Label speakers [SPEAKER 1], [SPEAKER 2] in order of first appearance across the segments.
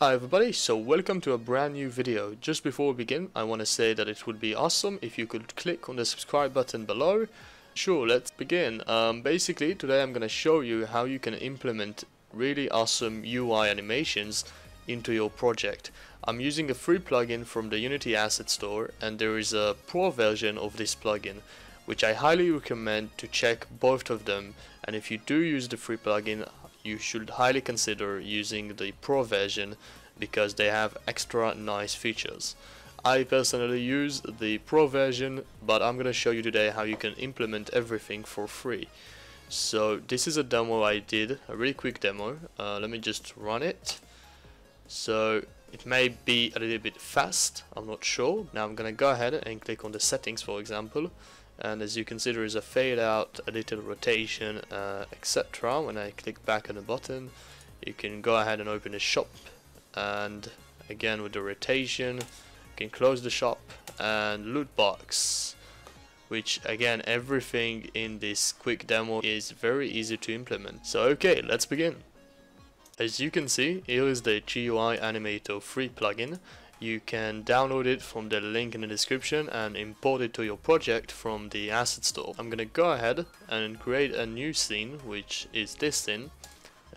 [SPEAKER 1] Hi everybody, so welcome to a brand new video. Just before we begin, I want to say that it would be awesome if you could click on the subscribe button below. Sure, let's begin. Basically, today I'm going to show you how you can implement really awesome UI animations into your project. I'm using a free plugin from the Unity Asset Store, and there is a pro version of this plugin, which I highly recommend to check both of them. And if you do use the free plugin, you should highly consider using the pro version because they have extra nice features. I personally use the pro version, but I'm gonna show you today how you can implement everything for free. So this is a demo I did, a really quick demo. Let me just run it. So it may be a little bit fast, I'm not sure. Now I'm gonna go ahead and click on the settings, for example. And as you can see, there is a fade out, a little rotation, etc. When I click back on the button, you can go ahead and open the shop, and again with the rotation you can close the shop, and loot box, which again, everything in this quick demo is very easy to implement. So okay, let's begin. As you can see, here is the GUI Animator free plugin. You can download it from the link in the description and import it to your project from the asset store. I'm gonna go ahead and create a new scene, which is this scene,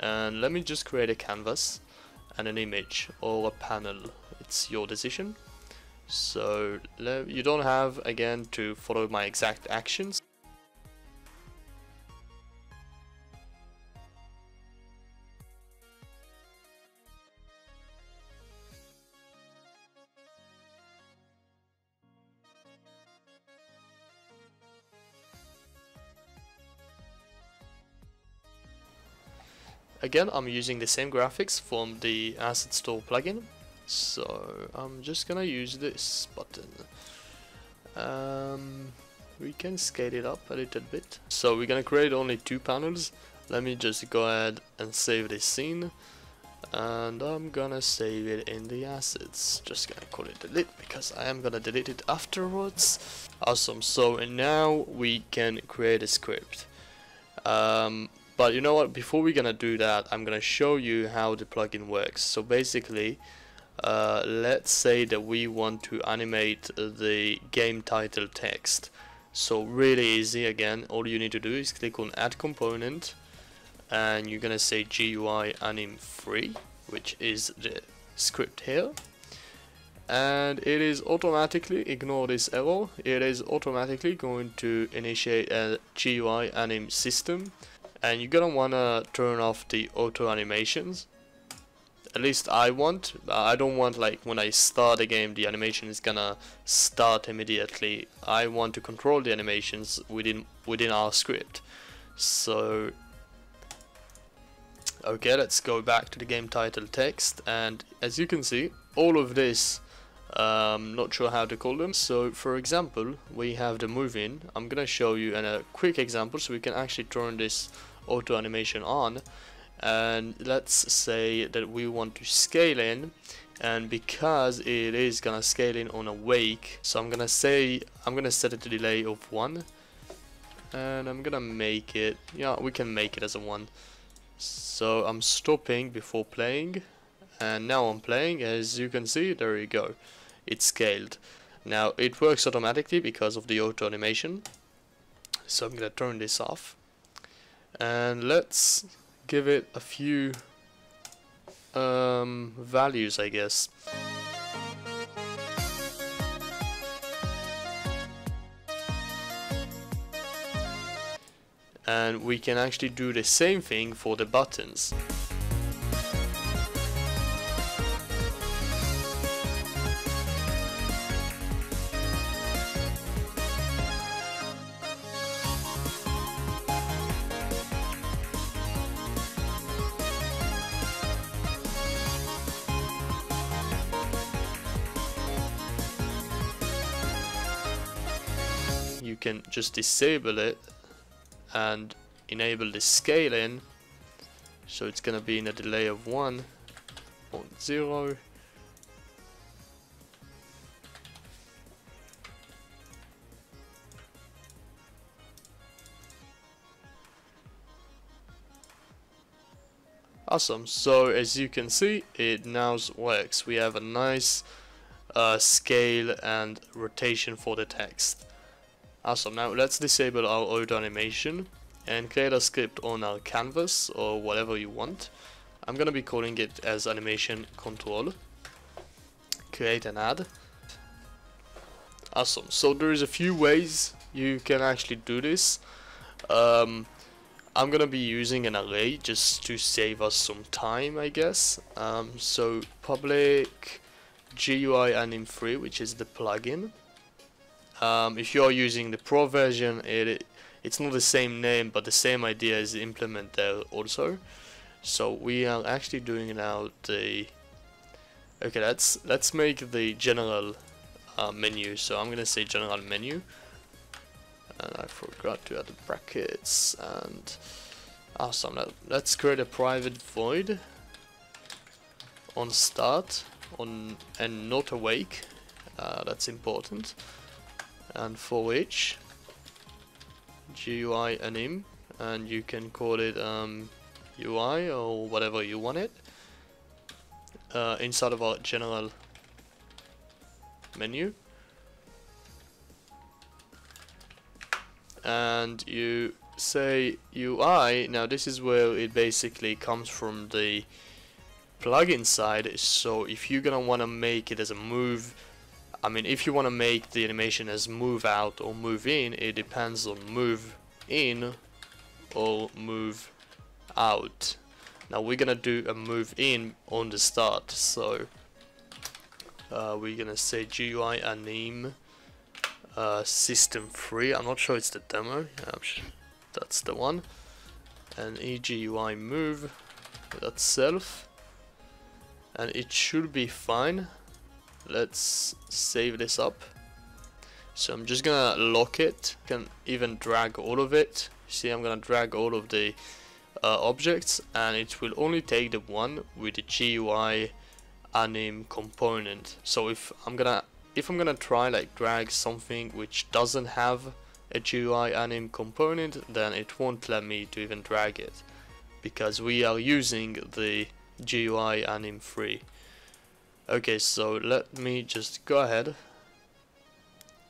[SPEAKER 1] and let me just create a canvas and an image or a panel. It's your decision. So you don't have again to follow my exact actions. Again, I'm using the same graphics from the Asset Store plugin, so I'm just gonna use this button. We can scale it up a little bit. So we're gonna create only 2 panels. Let me just go ahead and save this scene, and I'm gonna save it in the assets. Just gonna call it delete because I am gonna delete it afterwards. Awesome. So and now we can create a script. But you know what, before we're gonna do that, I'm gonna show you how the plugin works. So basically, let's say that we want to animate the game title text. So really easy. Again, all you need to do is click on add component, and you're gonna say GUI anim free, which is the script here, and it is automatically, ignore this error, it is automatically going to initiate a GUI anim system. And you're gonna wanna turn off the auto animations. At least I don't want like when I start a game the animation is gonna start immediately. I want to control the animations within our script. So okay, let's go back to the game title text, and as you can see, all of this, not sure how to call them. So for example, we have the move in. I'm gonna show you a quick example so we can actually turn this auto animation on, and let's say that we want to scale in, and because it is gonna scale in on a wake, so I'm gonna set it to delay of 1, and I'm gonna make it, yeah, we can make it as a 1. So I'm stopping before playing, and now I'm playing. As you can see, there you go, it's scaled. Now it works automatically because of the auto animation, so I'm gonna turn this off, and let's give it a few values, I guess. And we can actually do the same thing for the buttons. You can just disable it and enable the scaling, so it's gonna be in a delay of 1.0. Awesome. So as you can see, it now works. We have a nice scale and rotation for the text. Awesome. Now let's disable our auto animation and create a script on our canvas or whatever you want. I'm gonna be calling it as animation control. Create and add. Awesome. So there is a few ways you can actually do this. I'm gonna be using an array just to save us some time, I guess. So public GUI anim3, which is the plugin. If you're using the pro version, it's not the same name, but the same idea is implemented there also. So we are actually doing now the. Okay, let's make the general menu. So I'm gonna say general menu, and I forgot to add the brackets. And awesome. Now let's create a private void on start and not awake. That's important. And for which GUI anim, and you can call it UI or whatever you want it, inside of our general menu, and you say UI. Now this is where it basically comes from the plugin side. So if you're gonna want to make it as a move, I mean, if you want to make the animation as move out or move in, it depends on move in or move out. Now we're gonna do a move in on the start, so we're gonna say GUI anim system 3. I'm not sure it's the demo. That's the one. And EGUI move, that's self, and it should be fine. Let's save this up. So I'm just gonna lock it. Can even drag all of it. See, I'm gonna drag all of the objects, and it will only take the one with the GUI anim component. So if I'm gonna try like drag something which doesn't have a GUI anim component, then it won't let me to even drag it, because we are using the GUI anim 3. Okay, so let me just go ahead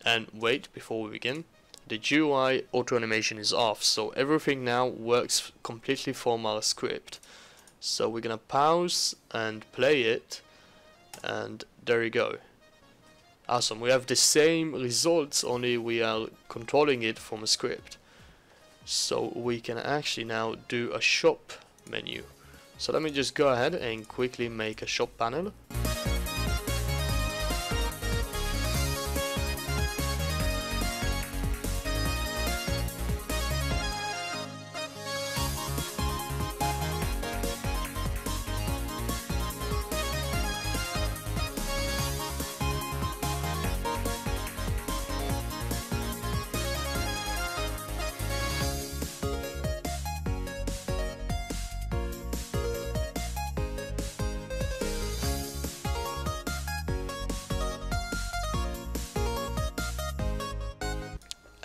[SPEAKER 1] and wait before we begin. The GUI auto animation is off, so everything now works completely from our script. So we're gonna pause and play it, and there you go. Awesome, we have the same results, only we are controlling it from a script. So we can actually now do a shop menu. So let me just go ahead and quickly make a shop panel.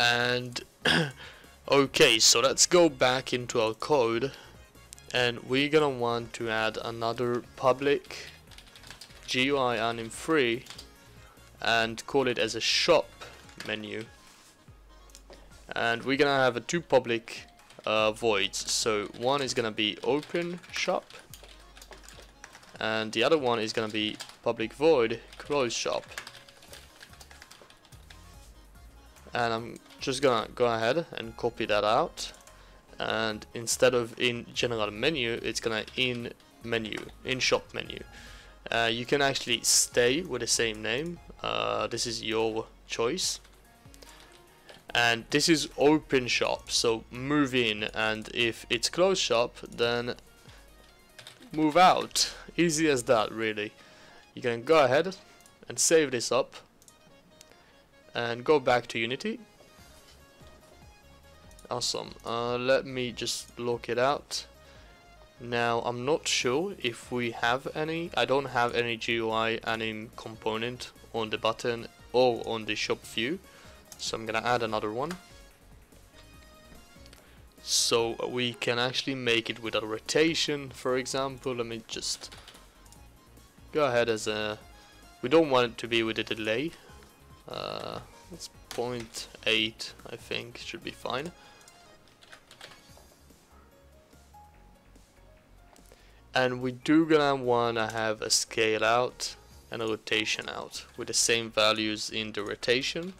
[SPEAKER 1] And okay, so let's go back into our code, and we're gonna want to add another public GUI anim 3 and call it as a shop menu, and we're gonna have two public voids. So one is gonna be open shop, and the other one is gonna be public void close shop. And I'm just gonna go ahead and copy that out, and instead of in general menu, it's gonna in shop menu. You can actually stay with the same name. This is your choice. And this is open shop, so move in, and if it's closed shop, then move out. Easy as that, really. You can go ahead and save this up and go back to Unity. Awesome. Let me just look it out. Now I'm not sure if we have any. I don't have any GUI anim component on the button or on the shop view, so I'm gonna add another one. so we can actually make it with a rotation, for example. Let me just go ahead as a, we don't want it to be with a delay. It's 0.8, I think should be fine. And we do gonna wanna have a scale out and a rotation out with the same values in the rotation.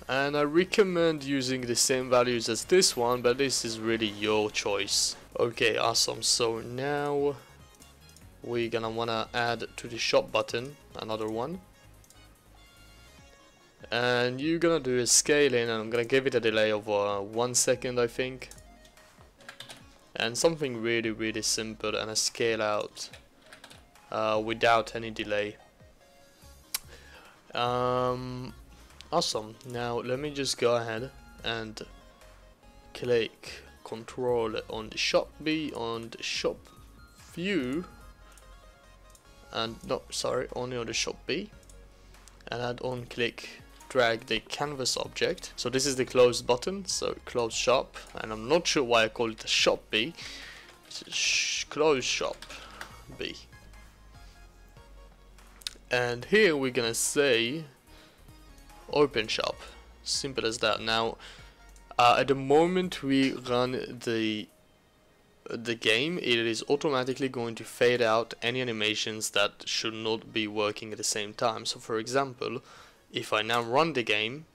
[SPEAKER 1] And I recommend using the same values as this one, but this is really your choice. Okay, awesome. So now we're gonna wanna add to the shop button another one. And you're gonna do a scale in, and I'm gonna give it a delay of 1 second, I think. And something really simple, and a scale out without any delay. Awesome. Now let me just go ahead and click Control on the shop B on the shop view, and no, sorry, only on the shop B, and add on click drag the canvas object. So this is the close button, so close shop, and I'm not sure why I call it a shop B. It's close shop B, and here we're gonna say open shop. Simple as that. Now at the moment we run the game, it is automatically going to fade out any animations that should not be working at the same time. So for example, if I now run the game,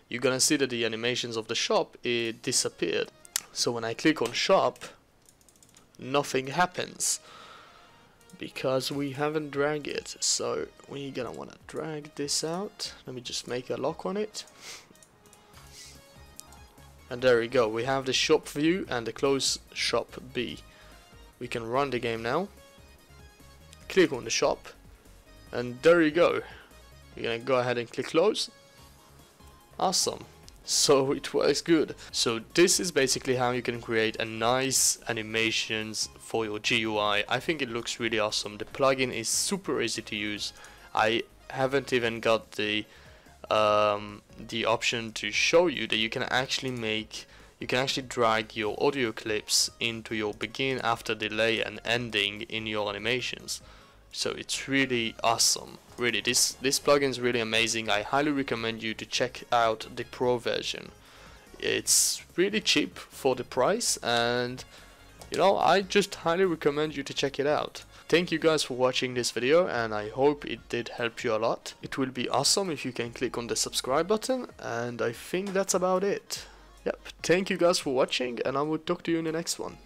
[SPEAKER 1] you're gonna see that the animations of the shop, it disappeared. So when I click on shop, nothing happens because we haven't dragged it. So we're gonna wanna drag this out. Let me just make a lock on it. And there we go. We have the shop view and the close shop B. We can run the game now. Click on the shop, and there you go. We're gonna go ahead and click close. Awesome. So it works good. So this is basically how you can create a nice animations for your GUI. I think it looks really awesome. The plugin is super easy to use. I haven't even got the option to show you that you can actually drag your audio clips into your begin, after, delay and ending in your animations. So it's really awesome. Really, this plugin is really amazing. I highly recommend you to check out the pro version. It's really cheap for the price, and you know, I just highly recommend you to check it out. Thank you guys for watching this video, and I hope it did help you a lot. It will be awesome if you can click on the subscribe button, and I think that's about it. Yep, thank you guys for watching, and I will talk to you in the next one.